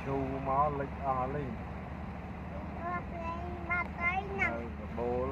chu máu lịch lên bố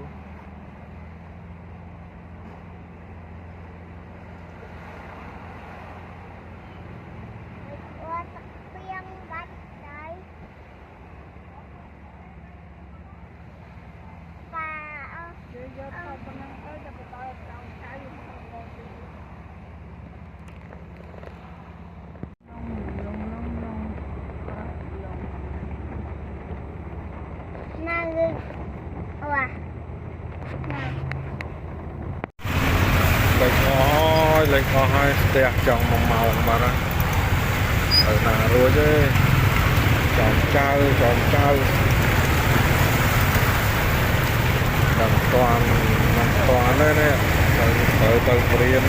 lịch có hai step trong một màu mà đó ở nào rồi chứ chọn cao đằng toàn đây nè từ riêng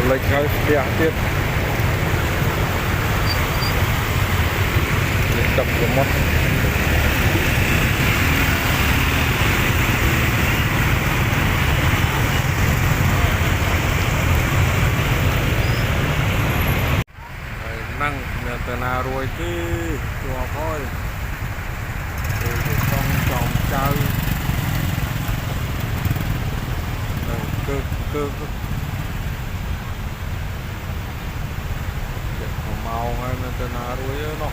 lịch hơi step tiếp đập của mất năng nhà từ nào rồi chứ chùa thôi con tròn chơi cơ màu hay là từ nào rồi nó